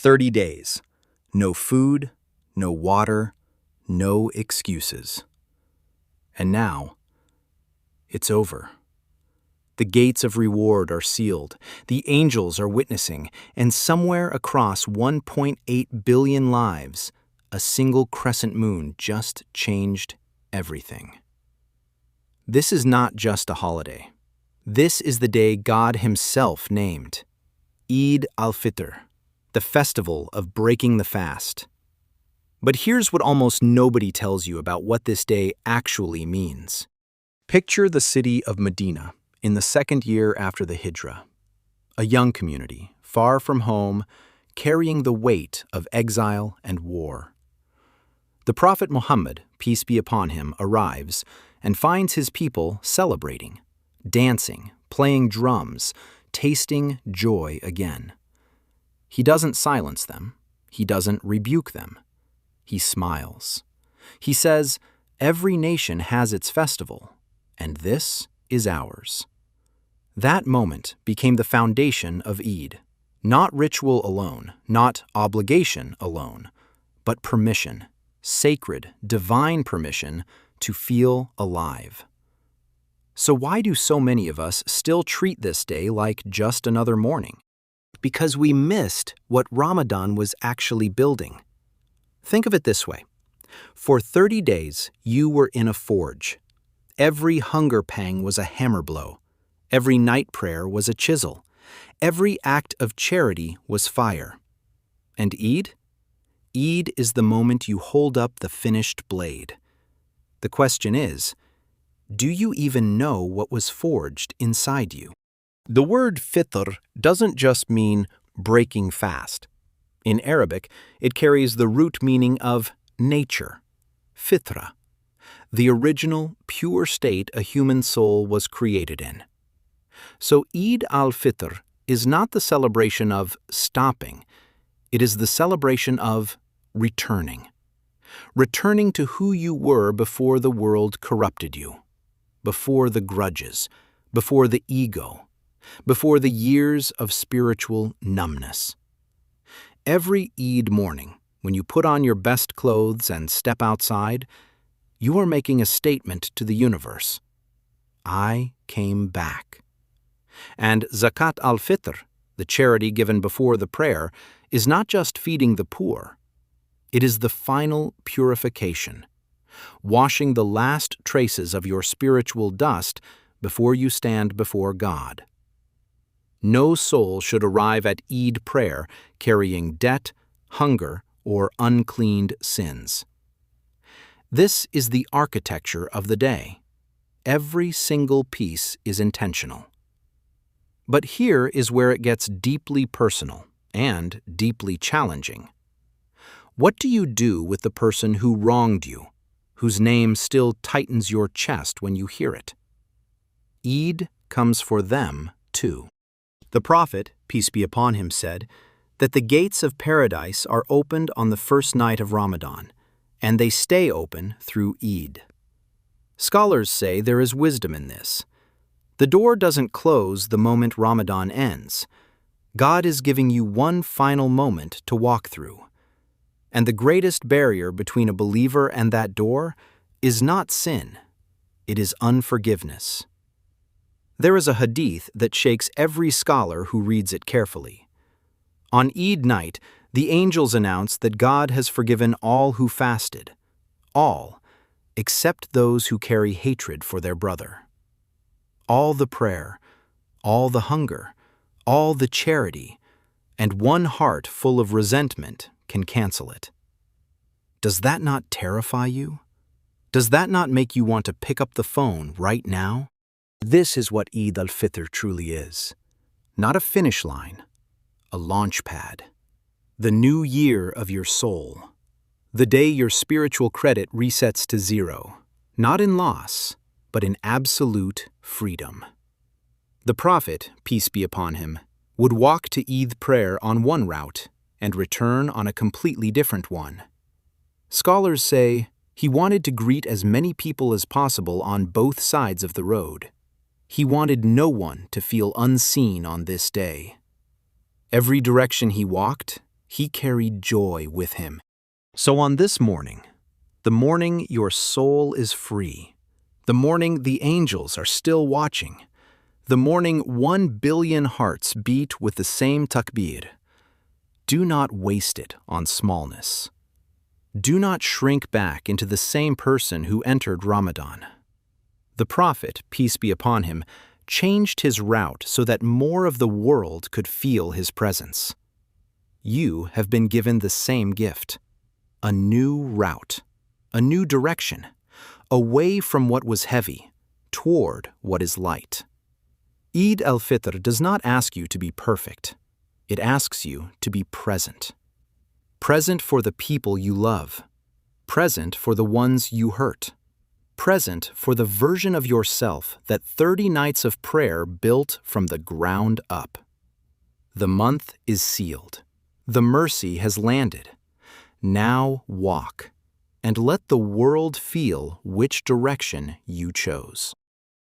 30 days. No food, no water, no excuses. And now, it's over. The gates of reward are sealed, the angels are witnessing, and somewhere across 1.8 billion lives, a single crescent moon just changed everything. This is not just a holiday. This is the day God Himself named, Eid al-Fitr, the festival of breaking the fast. But here's what almost nobody tells you about what this day actually means. Picture the city of Medina in the second year after the Hijrah, a young community, far from home, carrying the weight of exile and war. The Prophet Muhammad, peace be upon him, arrives and finds his people celebrating, dancing, playing drums, tasting joy again. He doesn't silence them. He doesn't rebuke them. He smiles. He says, "Every nation has its festival, and this is ours." That moment became the foundation of Eid. Not ritual alone, not obligation alone, but permission, sacred, divine permission to feel alive. So why do so many of us still treat this day like just another morning? Because we missed what Ramadan was actually building. Think of it this way. For 30 days, you were in a forge. Every hunger pang was a hammer blow. Every night prayer was a chisel. Every act of charity was fire. And Eid? Eid is the moment you hold up the finished blade. The question is, do you even know what was forged inside you? The word Fitr doesn't just mean breaking fast. In Arabic, it carries the root meaning of nature, fitra, the original, pure state a human soul was created in. So Eid al-Fitr is not the celebration of stopping. It is the celebration of returning. Returning to who you were before the world corrupted you, before the grudges, before the ego, before the years of spiritual numbness. Every Eid morning, when you put on your best clothes and step outside, you are making a statement to the universe. I came back. And Zakat al-Fitr, the charity given before the prayer, is not just feeding the poor. It is the final purification, washing the last traces of your spiritual dust before you stand before God. No soul should arrive at Eid prayer carrying debt, hunger, or uncleaned sins. This is the architecture of the day. Every single piece is intentional. But here is where it gets deeply personal and deeply challenging. What do you do with the person who wronged you, whose name still tightens your chest when you hear it? Eid comes for them too. The Prophet, peace be upon him, said that the gates of paradise are opened on the first night of Ramadan, and they stay open through Eid. Scholars say there is wisdom in this. The door doesn't close the moment Ramadan ends. God is giving you one final moment to walk through. And the greatest barrier between a believer and that door is not sin. It is unforgiveness. There is a hadith that shakes every scholar who reads it carefully. On Eid night, the angels announce that God has forgiven all who fasted, all, except those who carry hatred for their brother. All the prayer, all the hunger, all the charity, and one heart full of resentment can cancel it. Does that not terrify you? Does that not make you want to pick up the phone right now? This is what Eid al-Fitr truly is. Not a finish line, a launch pad. The new year of your soul. The day your spiritual credit resets to zero, not in loss, but in absolute freedom. The Prophet, peace be upon him, would walk to Eid prayer on one route and return on a completely different one. Scholars say he wanted to greet as many people as possible on both sides of the road. He wanted no one to feel unseen on this day. Every direction he walked, He carried joy with him. So on this morning, the morning your soul is free, the morning the angels are still watching, the morning 1 billion hearts beat with the same takbir, do not waste it on smallness. Do not shrink back into the same person who entered Ramadan. The Prophet, peace be upon him, changed his route so that more of the world could feel his presence. You have been given the same gift, a new route, a new direction, away from what was heavy, toward what is light. Eid al-Fitr does not ask you to be perfect. It asks you to be present. Present for the people you love. Present for the ones you hurt. Present for the version of yourself that 30 nights of prayer built from the ground up. The month is sealed. The mercy has landed. Now walk, and let the world feel which direction you chose.